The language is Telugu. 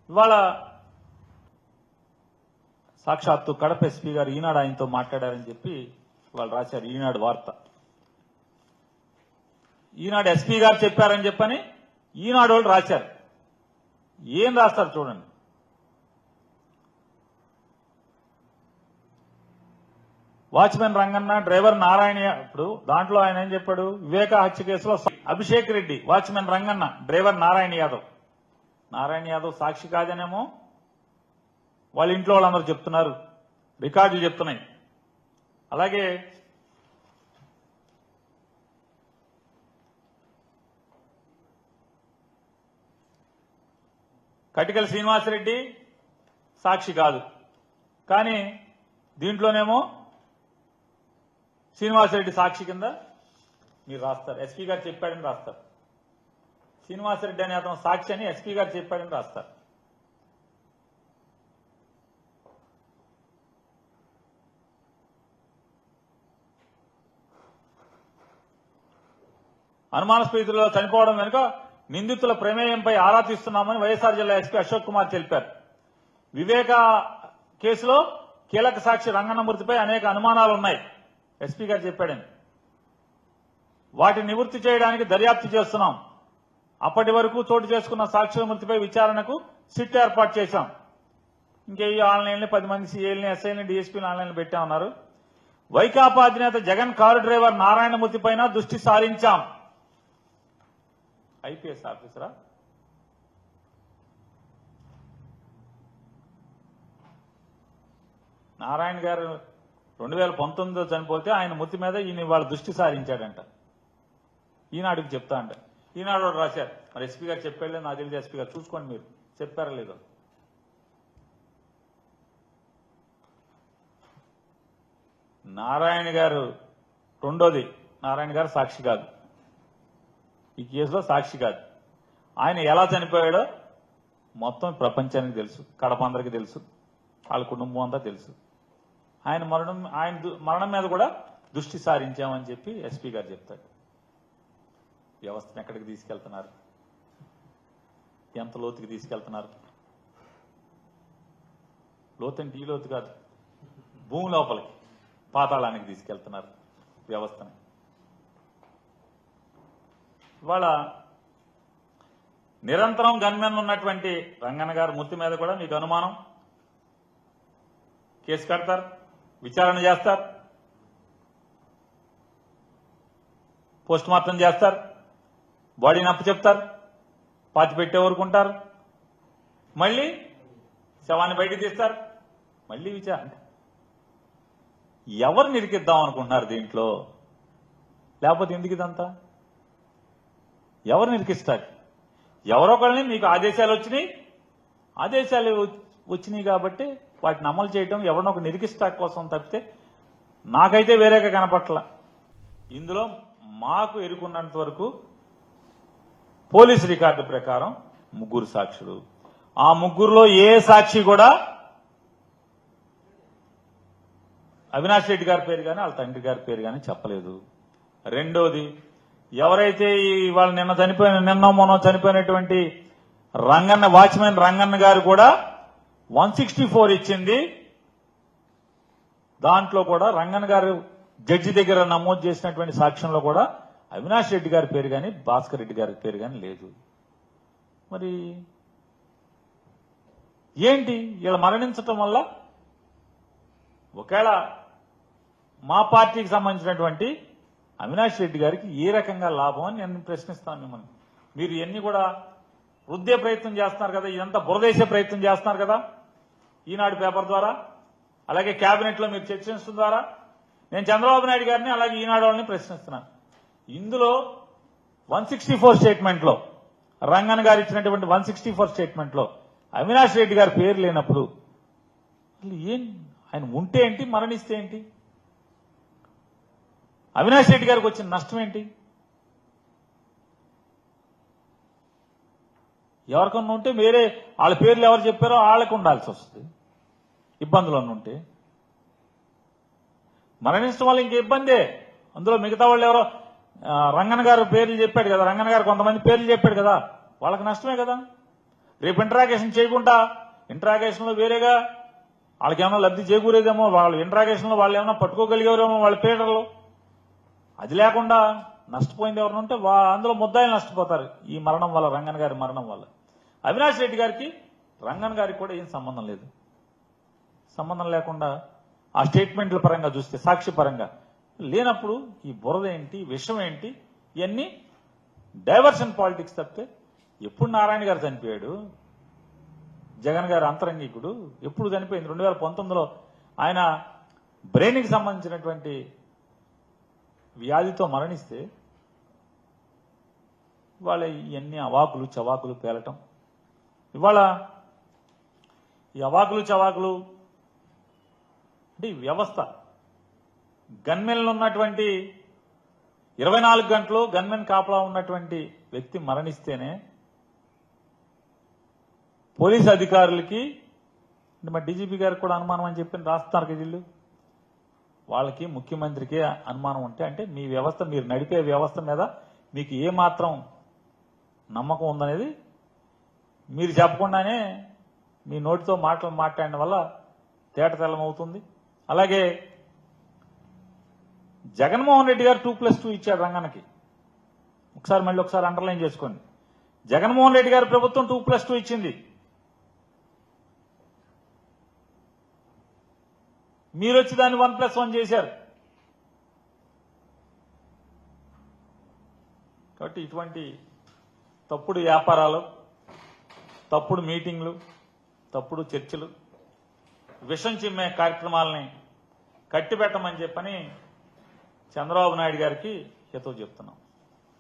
ఇవాళ సాక్షాత్తు కడప ఎస్పీ గారు ఈనాడు ఆయనతో మాట్లాడారని చెప్పి వాళ్ళు రాశారు. ఈనాడు వార్త. ఈనాడు ఎస్పీ గారు చెప్పారని చెప్పని ఈనాడు వాళ్ళు రాశారు. ఏం రాస్తారు చూడండి. Watchman Ranganna, driver Narayana. ఇప్పుడు దాంట్లో ఆయన ఏం చెప్పాడు? వివేక హత్య కేసులో అభిషేక్ రెడ్డి, వాచ్మెన్ రంగన్న, డ్రైవర్ నారాయణ యాదవ్. నారాయణ యాదవ్ సాక్షి కాదనేమో వాళ్ళ ఇంట్లో వాళ్ళందరూ చెప్తున్నారు, రికార్డులు చెప్తున్నాయి. అలాగే కటికల శ్రీనివాసరెడ్డి సాక్షి కాదు, కానీ దీంట్లోనేమో శ్రీనివాసరెడ్డి సాక్షి కింద మీరు రాస్తారు. ఎస్పీ గారు చెప్పాడని రాస్తారు. శ్రీనివాసరెడ్డి అనే అతను సాక్షి అని ఎస్పీ గారు చెప్పాడని రాస్తారు. అనుమానాస్పదలో చనిపోవడం వెనుక నిందితుల ప్రమేయంపై ఆరా తీస్తున్నామని వైఎస్ఆర్ జిల్లా ఎస్పీ అశోక్ కుమార్ తెలిపారు. వివేక కేసులో కీలక సాక్షి రంగన్న మృతిపై అనేక అనుమానాలు ఉన్నాయి, ఎస్పీ గారు చెప్పాడని. వాటిని నివృత్తి చేయడానికి దర్యాప్తు చేస్తున్నాం. అప్పటి వరకు చోటు చేసుకున్న సాక్షుల మృతిపై విచారణకు సిట్ ఏర్పాటు చేశాం. ఇంకే ఆన్లైన్లో 10 మంది సీఏల్ని, ఎస్ఐని, డీఎస్పీని ఆన్లైన్లో పెట్టామన్నారు. వైకాపా అధినేత జగన్ కారు డ్రైవర్ నారాయణ మృతిపైన దృష్టి సారించాం. ఐపీఎస్ ఆఫీసరా? నారాయణ గారు 2019లో చనిపోతే ఆయన మృతి మీద ఈయన వాళ్ళ దృష్టి సారించాడంట. ఈనాడుకి చెప్తా అంట. ఈనాడు రాశారు. మరి ఎస్పీ గారు చెప్పాడు, నాకు తెలియదు. ఎస్పీ గారు చూసుకోండి, మీరు చెప్పారా లేదో. నారాయణ గారు రెండోది, నారాయణ గారు సాక్షి కాదు, ఈ కేసులో సాక్షి కాదు. ఆయన ఎలా చనిపోయాడో మొత్తం ప్రపంచానికి తెలుసు, కడప అందరికీ తెలుసు, వాళ్ళ కుటుంబం అంతా తెలుసు. ఆయన మరణం మీద కూడా దృష్టి సారించామని చెప్పి ఎస్పీ గారు చెప్తాడు. వ్యవస్థను ఎక్కడికి తీసుకెళ్తున్నారు, ఎంత లోతుకి తీసుకెళ్తున్నారు? లోతంటే ఈ లోతు కాదు, భూమి లోపలికి, పాతాళానికి తీసుకెళ్తున్నారు వ్యవస్థని. ఇవాళ నిరంతరం గన్మెన్ ఉన్నటువంటి రంగన్న గారు మృతి మీద కూడా మీకు అనుమానం, కేసు కడతారు, విచారణ చేస్తారు, పోస్ట్ మార్టం చేస్తారు, బాడీని అప్పచెప్తారు, పాతి పెట్టే ఊరుకుంటారు, మళ్ళీ శవాన్ని బయటికి తీస్తారు, మళ్ళీ విచారణ. ఎవరు నిరికిద్దాం అనుకుంటున్నారు దీంట్లో? లేకపోతే ఎందుకు ఇదంతా? ఎవరు నిరికిస్తారు? ఎవరొకరిని మీకు ఆదేశాలు వచ్చినాయి కాబట్టి వాటిని అమలు చేయడం ఎవరినో ఒక నిరికిస్తా కోసం తప్పితే నాకైతే వేరేగా కనపట్ల. ఇందులో మాకు ఎరుకున్నంత వరకు పోలీసు రికార్డు ప్రకారం 3 సాక్షులు. ఆ 3లో ఏ సాక్షి కూడా అవినాష్ రెడ్డి గారి పేరు కానీ వాళ్ళ తండ్రి గారి పేరు కానీ చెప్పలేదు. రెండోది, ఎవరైతే వాళ్ళు నిన్న మొన్న చనిపోయినటువంటి రంగన్న, వాచ్మెన్ రంగన్న గారు కూడా 164 ఇచ్చింది. దాంట్లో కూడా రంగన్న గారు జడ్జి దగ్గర నమోదు చేసినటువంటి సాక్ష్యంలో కూడా అవినాష్ రెడ్డి గారి పేరు కానీ భాస్కర్ రెడ్డి గారి పేరు కానీ లేదు. మరి ఏంటి ఇలా మరణించటం వల్ల? ఒకవేళ మా పార్టీకి సంబంధించినటువంటి అవినాష్ రెడ్డి గారికి ఏ రకంగా లాభం అని నేను ప్రశ్నిస్తాను మిమ్మల్ని. మీరు ఇవన్నీ కూడా రుద్దే ప్రయత్నం చేస్తున్నారు కదా, ఇదంతా బురదేసే ప్రయత్నం చేస్తున్నారు కదా ఈనాడు పేపర్ ద్వారా, అలాగే కేబినెట్ లో మీరు చర్చించడం ద్వారా. నేను చంద్రబాబు నాయుడు గారిని అలాగే ఈనాడు వాళ్ళని ప్రశ్నిస్తున్నాను. ఇందులో 164 స్టేట్మెంట్ లో, రంగన్ గారు ఇచ్చినటువంటి 164 స్టేట్మెంట్ లో అవినాష్ రెడ్డి గారి పేరు లేనప్పుడు ఏం, ఆయన ఉంటే ఏంటి, మరణిస్తే ఏంటి? అవినాష్ రెడ్డి గారికి వచ్చిన నష్టం ఏంటి? ఎవరికన్నా ఉంటే వేరే వాళ్ళ పేర్లు ఎవరు చెప్పారో వాళ్ళకు ఉండాల్సి వస్తుంది. ఇబ్బందులు ఉంటే మరణించడం వల్ల ఇంక ఇబ్బందే. అందులో మిగతా వాళ్ళు ఎవరో రంగన్ గారు పేర్లు చెప్పాడు కదా, రంగన్ గారు కొంతమంది పేర్లు చెప్పాడు కదా, వాళ్ళకి నష్టమే కదా. రేపు ఇంట్రాగేషన్ చేయకుండా ఇంట్రాగేషన్లో వేరేగా వాళ్ళకి ఏమైనా లబ్ధి చేకూరేదేమో, వాళ్ళు ఇంట్రాగేషన్లో వాళ్ళు ఏమైనా పట్టుకోగలిగేవారేమో వాళ్ళ పీడర్లు. అది లేకుండా నష్టపోయింది ఎవరిని ఉంటే అందులో ముద్దాయిలు నష్టపోతారు ఈ మరణం వల్ల, రంగన్ గారి మరణం వల్ల. అవినాష్ రెడ్డి గారికి రంగన్ గారికి కూడా ఏం సంబంధం లేదు. సంబంధం లేకుండా ఆ స్టేట్మెంట్ల పరంగా చూస్తే, సాక్షి పరంగా లేనప్పుడు ఈ బురద ఏంటి, విషయం ఏంటి, ఇవన్నీ డైవర్షన్ పాలిటిక్స్ తప్పితే. ఎప్పుడు నారాయణ గారు చనిపోయాడు? జగన్ గారు అంతరంగికుడు ఎప్పుడు చనిపోయింది? 2019లో ఆయన బ్రెయిన్కి సంబంధించినటువంటి వ్యాధితో మరణిస్తే ఇవాళ ఇవన్నీ అవాకులు చవాకులు పేలటం. ఇవాళ ఈ అవాకులు చవాకులు అంటే ఈ వ్యవస్థ, గన్మెన్లు ఉన్నటువంటి 24 గంటలు గన్మెన్ కాపలా ఉన్నటువంటి వ్యక్తి మరణిస్తేనే పోలీసు అధికారులకి, అంటే మా డీజీపీ గారికి కూడా అనుమానం అని చెప్పి రాస్తున్నారు కదా వీళ్ళు, వాళ్ళకి ముఖ్యమంత్రికి అనుమానం ఉంటే, అంటే మీ వ్యవస్థ, మీరు నడిపే వ్యవస్థ మీద మీకు ఏమాత్రం నమ్మకం ఉందనేది మీరు చెప్పకుండానే మీ నోటితో మాటలు మాట్లాడిన వల్ల తేటతెల్లమవుతుంది. అలాగే జగన్మోహన్ రెడ్డి గారు 2+2 ఇచ్చాడు రంగన్నకి. మళ్ళీ ఒకసారి అండర్లైన్ చేసుకోండి. జగన్మోహన్ రెడ్డి గారి ప్రభుత్వం 2+2 ఇచ్చింది. మీరు వచ్చి దాన్ని 1+1 చేశారు. కాబట్టి ఇటువంటి తప్పుడు వ్యాపారాలు, తప్పుడు మీటింగ్లు, తప్పుడు చర్చలు, విషం చిమ్మే కార్యక్రమాలని కట్టిపెట్టమని చెప్పని చంద్రబాబు నాయుడు గారికి హితవు చెప్తున్నాం.